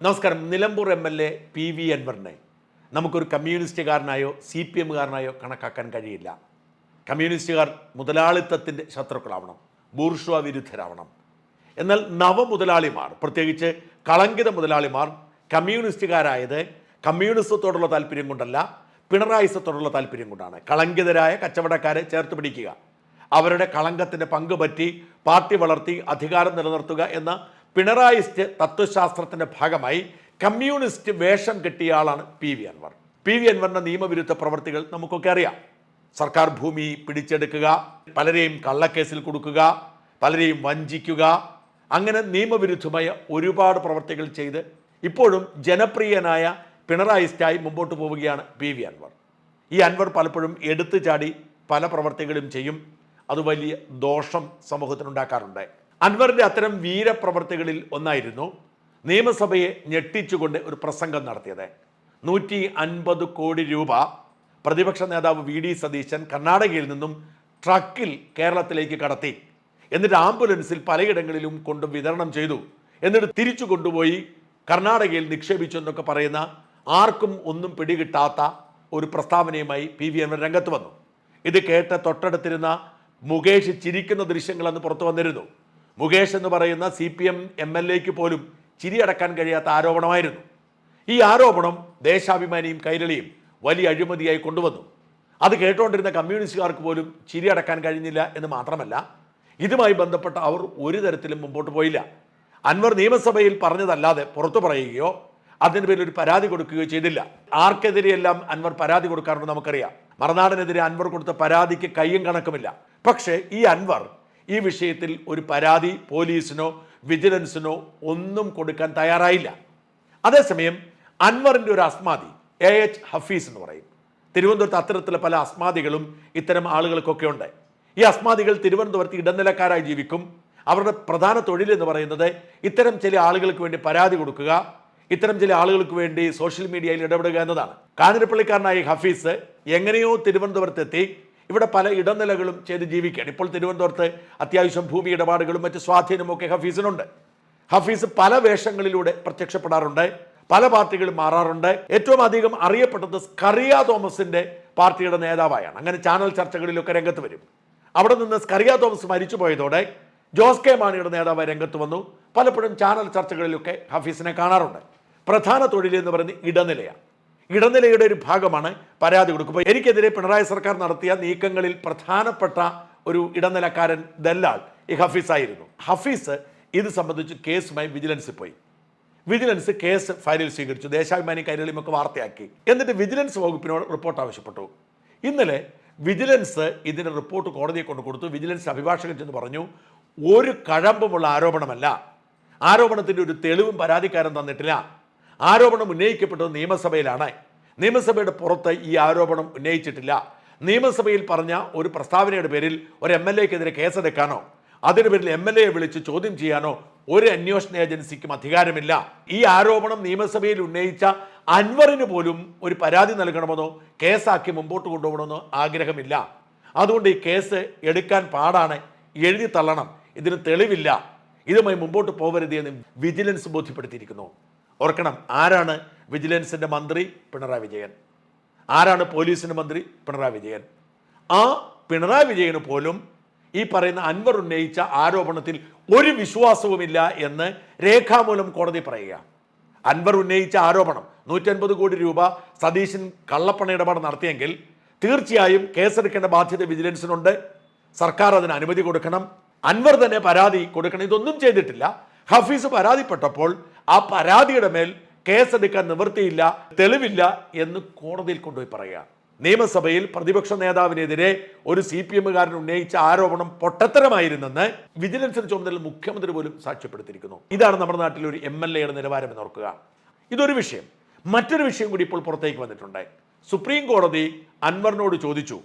നമസ്കാരം. Nilambur MLA PV അൻവറിനെ നമുക്കൊരു കമ്മ്യൂണിസ്റ്റുകാരനായോ CPM-കാരനായോ കണക്കാക്കാൻ കഴിയില്ല. കമ്മ്യൂണിസ്റ്റുകാർ മുതലാളിത്തത്തിൻ്റെ ശത്രുക്കളാവണം, ബൂർഷ്വാ വിരുദ്ധരാവണം. എന്നാൽ നവമുതലാളിമാർ, പ്രത്യേകിച്ച് കളങ്കിത മുതലാളിമാർ കമ്മ്യൂണിസ്റ്റുകാരായത് കമ്മ്യൂണിസത്തോടുള്ള താല്പര്യം കൊണ്ടല്ല, പിണറായിസത്തോടുള്ള താല്പര്യം കൊണ്ടാണ്. കളങ്കിതരായ കച്ചവടക്കാരെ ചേർത്ത് പിടിക്കുക, അവരുടെ കളങ്കത്തിൻ്റെ പങ്ക് പറ്റി പാർട്ടി വളർത്തി അധികാരം നിലനിർത്തുക എന്ന പിണറായിസ്റ്റ് തത്വശാസ്ത്രത്തിൻ്റെ ഭാഗമായി കമ്മ്യൂണിസ്റ്റ് വേഷം കെട്ടിയ ആളാണ് PV അൻവർ. PV അൻവറിൻ്റെ നിയമവിരുദ്ധ പ്രവർത്തികൾ നമുക്കൊക്കെ അറിയാം. സർക്കാർ ഭൂമി പിടിച്ചെടുക്കുക, പലരെയും കള്ളക്കേസിൽ കൊടുക്കുക, പലരെയും വഞ്ചിക്കുക, അങ്ങനെ നിയമവിരുദ്ധമായ ഒരുപാട് പ്രവർത്തികൾ ചെയ്ത് ഇപ്പോഴും ജനപ്രിയനായ പിണറായിസ്റ്റായി മുമ്പോട്ട് പോവുകയാണ് PV അൻവർ. ഈ അൻവർ പലപ്പോഴും എടുത്തു ചാടി പല പ്രവർത്തികളും ചെയ്യും. അത് വലിയ ദോഷം സമൂഹത്തിനുണ്ടാക്കാറുണ്ട്. അൻവറിൻ്റെ അത്തരം വീരപ്രവർത്തികളിൽ ഒന്നായിരുന്നു നിയമസഭയെ ഞെട്ടിച്ചുകൊണ്ട് ഒരു പ്രസംഗം നടത്തിയത്. 150 കോടി രൂപ പ്രതിപക്ഷ നേതാവ് VD സതീശൻ കർണാടകയിൽ നിന്നും ട്രക്കിൽ കേരളത്തിലേക്ക് കടത്തി, എന്നിട്ട് ആംബുലൻസിൽ പലയിടങ്ങളിലും കൊണ്ട് വിതരണം ചെയ്തു, എന്നിട്ട് തിരിച്ചു കൊണ്ടുപോയി കർണാടകയിൽ നിക്ഷേപിച്ചു എന്നൊക്കെ പറയുന്ന ആർക്കും ഒന്നും പിടികിട്ടാത്ത ഒരു പ്രസ്താവനയുമായി PV അൻവർ രംഗത്ത് വന്നു. ഇത് കേട്ട് തൊട്ടടുത്തിരുന്ന മുകേഷ് ചിരിക്കുന്ന ദൃശ്യങ്ങൾ അന്ന് പുറത്തു വന്നിരുന്നു. മുകേഷ് എന്ന് പറയുന്ന CPM MLA-ക്ക് പോലും ചിരിയടക്കാൻ കഴിയാത്ത ആരോപണമായിരുന്നു. ഈ ആരോപണം ദേശാഭിമാനിയും കൈരളിയും വലിയ അഴിമതിയായി കൊണ്ടുവന്നു. അത് കേട്ടുകൊണ്ടിരുന്ന കമ്മ്യൂണിസ്റ്റുകാർക്ക് പോലും ചിരിയടക്കാൻ കഴിഞ്ഞില്ല എന്ന് മാത്രമല്ല, ഇതുമായി ബന്ധപ്പെട്ട അവർ ഒരു തരത്തിലും മുമ്പോട്ട് പോയില്ല. അൻവർ നിയമസഭയിൽ പറഞ്ഞതല്ലാതെ പുറത്തു പറയുകയോ അതിന് പേരിൽ ഒരു പരാതി കൊടുക്കുകയോ ചെയ്തില്ല. ആർക്കെതിരെയെല്ലാം അൻവർ പരാതി കൊടുക്കാറുണ്ട് നമുക്കറിയാം. മറുനാടനെതിരെ അൻവർ കൊടുത്ത പരാതിക്ക് കയ്യും കണക്കുമില്ല. പക്ഷേ ഈ അൻവർ ഈ വിഷയത്തിൽ ഒരു പരാതി പോലീസിനോ വിജിലൻസിനോ ഒന്നും കൊടുക്കാൻ തയ്യാറായില്ല. അതേസമയം അൻവറിൻ്റെ ഒരു അസ്മാദി AH ഹഫീസ് എന്ന് പറയും. തിരുവനന്തപുരത്ത് അത്തരത്തിലുള്ള പല അസ്മാദികളും ഇത്തരം ആളുകൾക്കൊക്കെ ഉണ്ട്. ഈ അസ്മാദികൾ തിരുവനന്തപുരത്ത് ഇടനിലക്കാരായി ജീവിക്കും. അവരുടെ പ്രധാന തൊഴിൽ എന്ന് പറയുന്നത് ഇത്തരം ചില ആളുകൾക്ക് വേണ്ടി പരാതി കൊടുക്കുക, ഇത്തരം ചില ആളുകൾക്ക് വേണ്ടി സോഷ്യൽ മീഡിയയിൽ ഇടപെടുക എന്നതാണ്. കാഞ്ഞിരപ്പള്ളിക്കാരനായ ഹഫീസ് എങ്ങനെയോ തിരുവനന്തപുരത്ത് എത്തി ഇവിടെ പല ഇടനിലകളും ചെയ്ത് ജീവിക്കുകയാണ്. ഇപ്പോൾ തിരുവനന്തപുരത്ത് അത്യാവശ്യം ഭൂമി ഇടപാടുകളും മറ്റ് സ്വാധീനമൊക്കെ ഹഫീസിനുണ്ട്. ഹഫീസ് പല വേഷങ്ങളിലൂടെ പ്രത്യക്ഷപ്പെടാറുണ്ട്, പല പാർട്ടികളും മാറാറുണ്ട്. ഏറ്റവും അധികം അറിയപ്പെട്ടത് സ്കറിയ തോമസിന്റെ പാർട്ടിയുടെ നേതാവായാണ്. അങ്ങനെ ചാനൽ ചർച്ചകളിലൊക്കെ രംഗത്ത് വരും. അവിടെ നിന്ന് സ്കറിയ തോമസ് മരിച്ചു പോയതോടെ ജോസ് കെ മാണിയുടെ നേതാവായി രംഗത്ത് വന്നു. പലപ്പോഴും ചാനൽ ചർച്ചകളിലൊക്കെ ഹഫീസിനെ കാണാറുണ്ട്. പ്രധാന തൊഴിൽ എന്ന് പറയുന്നത് ഇടനിലയാണ്. ഇടനിലയുടെ ഒരു ഭാഗമാണ് പരാതി കൊടുക്കുക. എനിക്കെതിരെ പിണറായി സർക്കാർ നടത്തിയ നീക്കങ്ങളിൽ പ്രധാനപ്പെട്ട ഒരു ഇടനിലക്കാരൻ ദല്ലാൾ ഈ ഹഫീസായിരുന്നു. ഹഫീസ് ഇത് സംബന്ധിച്ച് കേസുമായി വിജിലൻസിൽ പോയി. വിജിലൻസ് കേസ് ഫയലിൽ സ്വീകരിച്ചു. ദേശാഭിമാനി കൈരളിയുമൊക്കെ വാർത്തയാക്കി. എന്നിട്ട് വിജിലൻസ് വകുപ്പിനോട് റിപ്പോർട്ട് ആവശ്യപ്പെട്ടു. ഇന്നലെ വിജിലൻസ് ഇതിൻ്റെ റിപ്പോർട്ട് കോടതിയെ കൊണ്ട് കൊടുത്തു. വിജിലൻസ് അഭിഭാഷകൻ ചെന്ന് പറഞ്ഞു, ഒരു കഴമ്പുമുള്ള ആരോപണമല്ല, ആരോപണത്തിൻ്റെ ഒരു തെളിവും പരാതിക്കാരൻ തന്നിട്ടില്ല, ആരോപണം ഉന്നയിക്കപ്പെട്ടത് നിയമസഭയിലാണ്, നിയമസഭയുടെ പുറത്ത് ഈ ആരോപണം ഉന്നയിച്ചിട്ടില്ല. നിയമസഭയിൽ പറഞ്ഞ ഒരു പ്രസ്താവനയുടെ പേരിൽ ഒരു MLA-ക്കെതിരെ കേസെടുക്കാനോ അതിന് പേരിൽ MLA-യെ വിളിച്ച് ചോദ്യം ചെയ്യാനോ ഒരു അന്വേഷണ ഏജൻസിക്കും അധികാരമില്ല. ഈ ആരോപണം നിയമസഭയിൽ ഉന്നയിച്ച അൻവറിന് പോലും ഒരു പരാതി നൽകണമെന്നോ കേസാക്കി മുമ്പോട്ട് കൊണ്ടുപോകണമെന്നോ ആഗ്രഹമില്ല. അതുകൊണ്ട് ഈ കേസ് എടുക്കാൻ പാടാണ്, എഴുതി തള്ളണം, ഇതിന് തെളിവില്ല, ഇതുമായി മുമ്പോട്ട് പോകരുത് എന്ന് വിജിലൻസ് ബോധ്യപ്പെടുത്തിയിരിക്കുന്നു. ഓർക്കണം, ആരാണ് വിജിലൻസിൻ്റെ മന്ത്രി? പിണറായി വിജയൻ. ആരാണ് പോലീസിൻ്റെ മന്ത്രി? പിണറായി വിജയൻ. ആ പിണറായി വിജയന് പോലും ഈ പറയുന്ന അൻവർ ഉന്നയിച്ച ആരോപണത്തിൽ ഒരു വിശ്വാസവുമില്ല എന്ന് രേഖാമൂലം കോടതി പറയുക. അൻവർ ഉന്നയിച്ച ആരോപണം 150 കോടി രൂപ സതീശൻ കള്ളപ്പണ ഇടപാട് നടത്തിയെങ്കിൽ തീർച്ചയായും കേസെടുക്കേണ്ട ബാധ്യത വിജിലൻസിനുണ്ട്. സർക്കാർ അതിന് അനുമതി കൊടുക്കണം, അൻവർ തന്നെ പരാതി കൊടുക്കണം. ഇതൊന്നും ചെയ്തിട്ടില്ല. ഹഫീസ് പരാതിപ്പെട്ടപ്പോൾ ആ പരാതിയുടെ മേൽ കേസെടുക്കാൻ നിവൃത്തിയില്ല, തെളിവില്ല എന്ന് കോടതിയിൽ കൊണ്ടുപോയി പറയുക. നിയമസഭയിൽ പ്രതിപക്ഷ നേതാവിനെതിരെ ഒരു CPM-കാരൻ ഉന്നയിച്ച ആരോപണം പൊട്ടത്തരമായിരുന്നെന്ന് വിജിലൻസിന് ചുമതല മുഖ്യമന്ത്രി പോലും സാക്ഷ്യപ്പെടുത്തിയിരിക്കുന്നു. ഇതാണ് നമ്മുടെ നാട്ടിൽ ഒരു MLA-യുടെ നിലവാരം എന്ന് ഓർക്കുക. ഇതൊരു വിഷയം. മറ്റൊരു വിഷയം കൂടി ഇപ്പോൾ പുറത്തേക്ക് വന്നിട്ടുണ്ട്. സുപ്രീം കോടതി അൻവറിനോട് ചോദിച്ചു,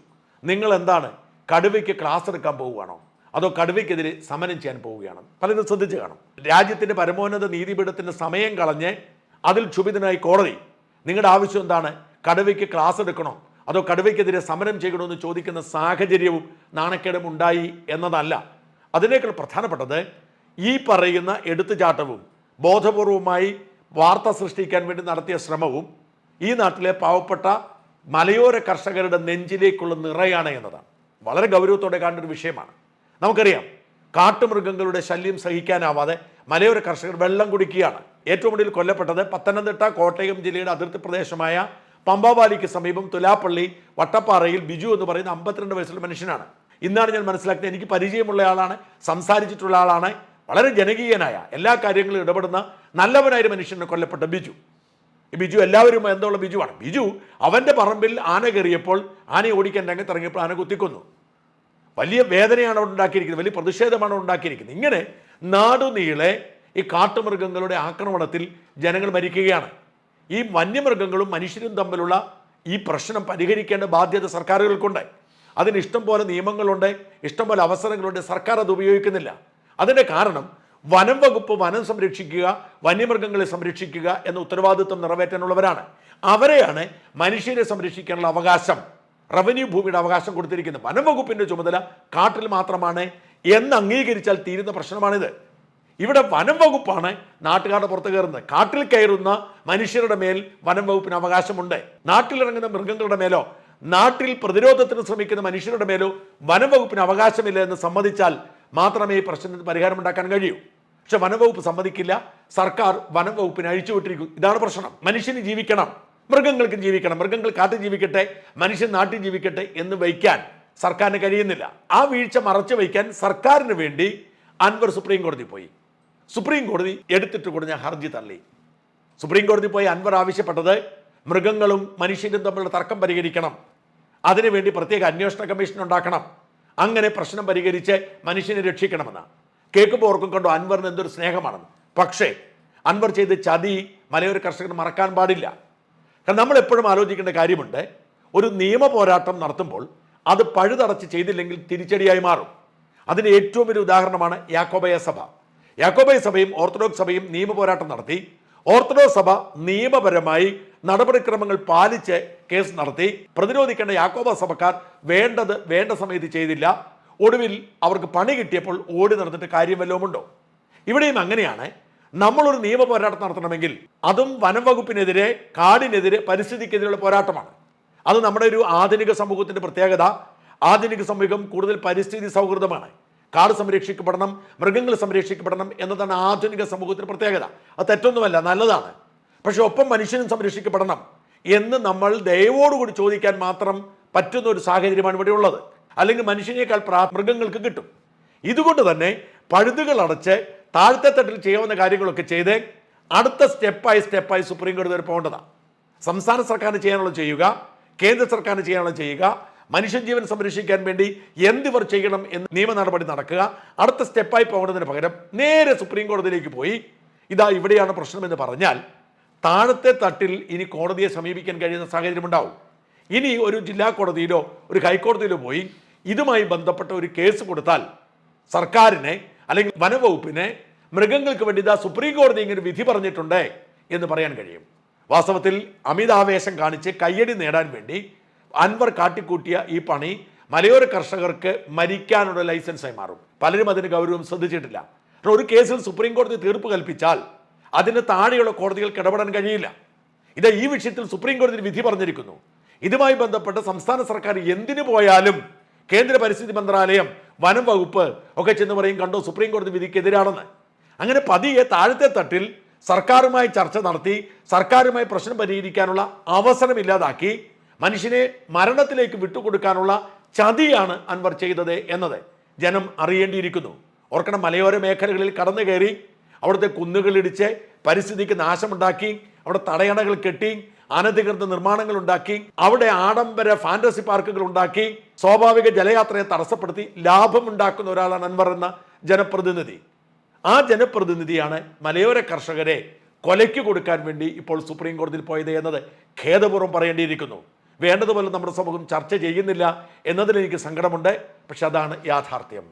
നിങ്ങൾ എന്താണ് കടുവയ്ക്ക് ക്ലാസ് എടുക്കാൻ പോവുകയാണോ അതോ കടുവയ്ക്കെതിരെ സമരം ചെയ്യാൻ പോവുകയാണ്? പലരും ശ്രദ്ധിച്ച് കാണും. രാജ്യത്തിൻ്റെ പരമോന്നത നീതിപീഠത്തിൻ്റെ സമയം കളഞ്ഞ് അതിൽ ക്ഷുഭിതനായി കോടതി, നിങ്ങളുടെ ആവശ്യം എന്താണ്? കടുവയ്ക്ക് ക്ലാസ് എടുക്കണോ അതോ കടുവയ്ക്കെതിരെ സമരം ചെയ്യണമെന്ന് ചോദിക്കുന്ന സാഹചര്യവും നാണക്കേടും ഉണ്ടായി എന്നതല്ല. അതിനേക്കാൾ പ്രധാനപ്പെട്ടത് ഈ പറയുന്ന എടുത്തുചാട്ടവും ബോധപൂർവമായി വാർത്ത സൃഷ്ടിക്കാൻ വേണ്ടി നടത്തിയ ശ്രമവും ഈ നാട്ടിലെ പാവപ്പെട്ട മലയോര കർഷകരുടെ നെഞ്ചിലേക്കുള്ള നിറയാണ് എന്നതാണ്. വളരെ ഗൗരവത്തോടെ കാണേണ്ട ഒരു വിഷയമാണ്. നമുക്കറിയാം, കാട്ടുമൃഗങ്ങളുടെ ശല്യം സഹിക്കാനാവാതെ മലയോര കർഷകർ വെള്ളം കുടിക്കുകയാണ്. ഏറ്റവും കൂടുതൽ കൊല്ലപ്പെട്ടത് പത്തനംതിട്ട കോട്ടയം ജില്ലയുടെ അതിർത്തി പ്രദേശമായ പമ്പാവാലിക്ക് സമീപം തുലാപ്പള്ളി വട്ടപ്പാറയിൽ ബിജു എന്ന് പറയുന്ന 52 വയസ്സുള്ള മനുഷ്യനാണ്. ഇന്നാണ് ഞാൻ മനസ്സിലാക്കുന്നത്, എനിക്ക് പരിചയമുള്ള ആളാണ്, സംസാരിച്ചിട്ടുള്ള ആളാണ്, വളരെ ജനകീയനായ എല്ലാ കാര്യങ്ങളും ഇടപെടുന്ന നല്ലവനായ മനുഷ്യനെ കൊല്ലപ്പെട്ട ബിജു. ഈ ബിജു എല്ലാവരും എന്തുള്ള ബിജുവാണ്. ബിജു അവൻ്റെ പറമ്പിൽ ആന കയറിയപ്പോൾ ആനയെ ഓടിക്കാൻ രംഗത്തിറങ്ങിയപ്പോൾ ആന കുത്തിക്കൊന്നു. വലിയ വേദനയാണ് അവിടെ ഉണ്ടാക്കിയിരിക്കുന്നത്, വലിയ പ്രതിഷേധമാണ് അവിടെ ഉണ്ടാക്കിയിരിക്കുന്നത്. ഇങ്ങനെ നാടുനീളെ ഈ കാട്ടുമൃഗങ്ങളുടെ ആക്രമണത്തിൽ ജനങ്ങൾ മരിക്കുകയാണ്. ഈ വന്യമൃഗങ്ങളും മനുഷ്യരും തമ്മിലുള്ള ഈ പ്രശ്നം പരിഹരിക്കേണ്ട ബാധ്യത സർക്കാരുകൾക്കുണ്ട്. അതിന് ഇഷ്ടം പോലെ നിയമങ്ങളുണ്ട്, ഇഷ്ടം പോലെ അവസരങ്ങളുണ്ട്. സർക്കാർ അത് ഉപയോഗിക്കുന്നില്ല. അതിൻ്റെ കാരണം വനം വകുപ്പ് വനം സംരക്ഷിക്കുക, വന്യമൃഗങ്ങളെ സംരക്ഷിക്കുക എന്ന ഉത്തരവാദിത്വം നിറവേറ്റാനുള്ളവരാണ്. അവരെയാണ് മനുഷ്യരെ സംരക്ഷിക്കാനുള്ള അവകാശം, റവന്യൂ ഭൂമിയുടെ അവകാശം കൊടുത്തിരിക്കുന്നത്. വനം വകുപ്പിൻ്റെ ചുമതല കാട്ടിൽ മാത്രമാണ് എന്ന് അംഗീകരിച്ചാൽ തീരുന്ന പ്രശ്നമാണിത്. ഇവിടെ വനം വകുപ്പാണ് നാട്ടുകാരുടെ പുറത്ത് കയറുന്നത്. കാട്ടിൽ കയറുന്ന മനുഷ്യരുടെ മേൽ വനം വകുപ്പിന് അവകാശമുണ്ട്. നാട്ടിലിറങ്ങുന്ന മൃഗങ്ങളുടെ മേലോ നാട്ടിൽ പ്രതിരോധത്തിന് ശ്രമിക്കുന്ന മനുഷ്യരുടെ മേലോ വനം വകുപ്പിന് അവകാശമില്ല എന്ന് സമ്മതിച്ചാൽ മാത്രമേ ഈ പ്രശ്നത്തിന് പരിഹാരമുണ്ടാക്കാൻ കഴിയൂ. പക്ഷെ വനം വകുപ്പ് സമ്മതിക്കില്ല. സർക്കാർ വനം വകുപ്പിനെ അഴിച്ചുവിട്ടിരിക്കും. ഇതാണ് പ്രശ്നം. മനുഷ്യന് ജീവിക്കണം, മൃഗങ്ങൾക്കും ജീവിക്കണം, മൃഗങ്ങൾ കാട്ടിൽ ജീവിക്കട്ടെ, മനുഷ്യൻ നാട്ടിൽ ജീവിക്കട്ടെ എന്ന് വയ്ക്കാൻ സർക്കാരിന് കഴിയുന്നില്ല. ആ വീഴ്ച മറച്ചു വയ്ക്കാൻ സർക്കാരിന് വേണ്ടി അൻവർ സുപ്രീം കോടതി പോയി. സുപ്രീം കോടതി എടുത്തിട്ട് കൊടുത്ത ഹർജി തള്ളി. സുപ്രീം കോടതി പോയി അൻവർ ആവശ്യപ്പെട്ടത് മൃഗങ്ങളും മനുഷ്യരും തമ്മിലുള്ള തർക്കം പരിഹരിക്കണം, അതിനുവേണ്ടി പ്രത്യേക അന്വേഷണ കമ്മീഷൻ ഉണ്ടാക്കണം, അങ്ങനെ പ്രശ്നം പരിഹരിച്ച് മനുഷ്യനെ രക്ഷിക്കണമെന്ന്. കേൾക്കുമ്പോൾ ഓർക്കും കണ്ടു അൻവറിന് എന്തൊരു സ്നേഹമാണെന്ന്. പക്ഷേ അൻവർ ചെയ്ത ചതി മലയോര കർഷകർ മറക്കാൻ പാടില്ല. കാരണം നമ്മൾ എപ്പോഴും ആലോചിക്കേണ്ട കാര്യമുണ്ട്, ഒരു നിയമ പോരാട്ടം നടത്തുമ്പോൾ അത് പഴുതടച്ച് ചെയ്തില്ലെങ്കിൽ തിരിച്ചടിയായി മാറും. അതിന് ഏറ്റവും വലിയ ഉദാഹരണമാണ് യാക്കോബായ സഭ. യാക്കോബായ സഭയും ഓർത്തഡോക്സ് സഭയും നിയമ പോരാട്ടം നടത്തി. ഓർത്തഡോക്സ് സഭ നിയമപരമായി നടപടിക്രമങ്ങൾ പാലിച്ച് കേസ് നടത്തി. പ്രതിരോധിക്കേണ്ട യാക്കോബ സഭക്കാർ വേണ്ടത് വേണ്ട സമയത്ത് ചെയ്തില്ല. ഒടുവിൽ അവർക്ക് പണി കിട്ടിയപ്പോൾ ഓടി നടന്നിട്ട് കാര്യം വല്ലതുമുണ്ടോ? ഇവിടെയും അങ്ങനെയാണ്. നമ്മളൊരു നിയമ പോരാട്ടം നടത്തണമെങ്കിൽ അതും വനം വകുപ്പിനെതിരെ, കാടിനെതിരെ, പരിസ്ഥിതിക്കെതിരെയുള്ള പോരാട്ടമാണ്. അത് നമ്മുടെ ഒരു ആധുനിക സമൂഹത്തിൻ്റെ പ്രത്യേകത. ആധുനിക സമൂഹം കൂടുതൽ പരിസ്ഥിതി സൗഹൃദമാണ്. കാട് സംരക്ഷിക്കപ്പെടണം, മൃഗങ്ങൾ സംരക്ഷിക്കപ്പെടണം എന്നതാണ് ആധുനിക സമൂഹത്തിൻ്റെ പ്രത്യേകത. അത് തെറ്റൊന്നുമല്ല, നല്ലതാണ്. പക്ഷെ ഒപ്പം മനുഷ്യനും സംരക്ഷിക്കപ്പെടണം എന്ന് നമ്മൾ ദയവോടുകൂടി ചോദിക്കാൻ മാത്രം പറ്റുന്ന ഒരു സാഹചര്യമാണ് ഇവിടെ ഉള്ളത്. അല്ലെങ്കിൽ മനുഷ്യനേക്കാൾ മൃഗങ്ങൾക്ക് കിട്ടും. ഇതുകൊണ്ട് തന്നെ പഴുതുകൾ അടച്ച് താഴത്തെ തട്ടിൽ ചെയ്യാവുന്ന കാര്യങ്ങളൊക്കെ ചെയ്ത് അടുത്ത സ്റ്റെപ്പായി സുപ്രീം കോടതി വരെ പോകേണ്ടതാണ്. സംസ്ഥാന സർക്കാരിന് ചെയ്യാനുള്ളത് ചെയ്യുക, കേന്ദ്ര സർക്കാരിന് ചെയ്യാനുള്ളത് ചെയ്യുക, മനുഷ്യജീവൻ സംരക്ഷിക്കാൻ വേണ്ടി എന്തിവർ ചെയ്യണം എന്ന് നിയമ നടപടി നടക്കുക. അടുത്ത സ്റ്റെപ്പായി പോകേണ്ടതിന് പകരം നേരെ സുപ്രീം കോടതിയിലേക്ക് പോയി ഇതാ ഇവിടെയാണ് പ്രശ്നമെന്ന് പറഞ്ഞാൽ താഴത്തെ തട്ടിൽ ഇനി കോടതിയെ സമീപിക്കാൻ കഴിയുന്ന സാഹചര്യമുണ്ടാവും. ഇനി ഒരു ജില്ലാ കോടതിയിലോ ഒരു ഹൈക്കോടതിയിലോ പോയി ഇതുമായി ബന്ധപ്പെട്ട ഒരു കേസ് കൊടുത്താൽ സർക്കാരിനെ അല്ലെങ്കിൽ വനവകുപ്പിനെ മൃഗങ്ങൾക്ക് വേണ്ടി ഇതാ സുപ്രീം കോടതി ഇങ്ങനെ വിധി പറഞ്ഞിട്ടുണ്ട് എന്ന് പറയാൻ കഴിയും. വാസ്തവത്തിൽ അമിതാവേശം കാണിച്ച് കയ്യടി നേടാൻ വേണ്ടി അൻവർ കാട്ടിക്കൂട്ടിയ ഈ പണി മലയോര കർഷകർക്ക് മരിക്കാനുള്ള ലൈസൻസായി മാറും. പലരും അതിന് ഗൗരവം ശ്രദ്ധിച്ചിട്ടില്ല. ഒരു കേസിൽ സുപ്രീം കോടതി തീർപ്പ് കൽപ്പിച്ചാൽ അതിന് താഴെയുള്ള കോടതികൾക്ക് ഇടപെടാൻ കഴിയില്ല. ഇത് ഈ വിഷയത്തിൽ സുപ്രീം കോടതി വിധി പറഞ്ഞിരിക്കുന്നു. ഇതുമായി ബന്ധപ്പെട്ട് സംസ്ഥാന സർക്കാർ എന്തിനു പോയാലും കേന്ദ്ര പരിസ്ഥിതി മന്ത്രാലയം, വനം വകുപ്പ് ഒക്കെ ചെന്ന് പറയും കണ്ടോ സുപ്രീം കോടതി വിധിക്കെതിരാണെന്ന്. അങ്ങനെ പതിയെ താഴത്തെ തട്ടിൽ സർക്കാരുമായി ചർച്ച നടത്തി സർക്കാരുമായി പ്രശ്നം പരിഹരിക്കാനുള്ള അവസരമില്ലാതാക്കി മനുഷ്യനെ മരണത്തിലേക്ക് വിട്ടുകൊടുക്കാനുള്ള ചതിയാണ് അൻവർ ചെയ്തത് എന്നത് ജനം അറിയേണ്ടിയിരിക്കുന്നു. ഓർക്കണം, മലയോര മേഖലകളിൽ കടന്നു കയറി അവിടുത്തെ കുന്നുകളിടിച്ച് പരിസ്ഥിതിക്ക് നാശമുണ്ടാക്കി, അവിടെ തടയണകൾ കെട്ടി, അനധികൃത നിർമ്മാണങ്ങൾ ഉണ്ടാക്കി, അവിടെ ആഡംബര ഫാന്റസി പാർക്കുകൾ ഉണ്ടാക്കി, സ്വാഭാവിക ജലയാത്രയെ തടസ്സപ്പെടുത്തി ലാഭമുണ്ടാക്കുന്ന ഒരാളാണ് അൻവർ എന്ന ജനപ്രതിനിധി. ആ ജനപ്രതിനിധിയാണ് മലയോര കർഷകരെ കൊലയ്ക്ക് കൊടുക്കാൻ വേണ്ടി ഇപ്പോൾ സുപ്രീം കോടതിയിൽ പോയത് എന്നത് ഖേദപൂർവ്വം പറയേണ്ടിയിരിക്കുന്നു. വേണ്ടതുപോലെ നമ്മുടെ സമൂഹം ചർച്ച ചെയ്യുന്നില്ല എന്നതിൽ എനിക്ക് സങ്കടമുണ്ട്. പക്ഷെ അതാണ് യാഥാർത്ഥ്യം.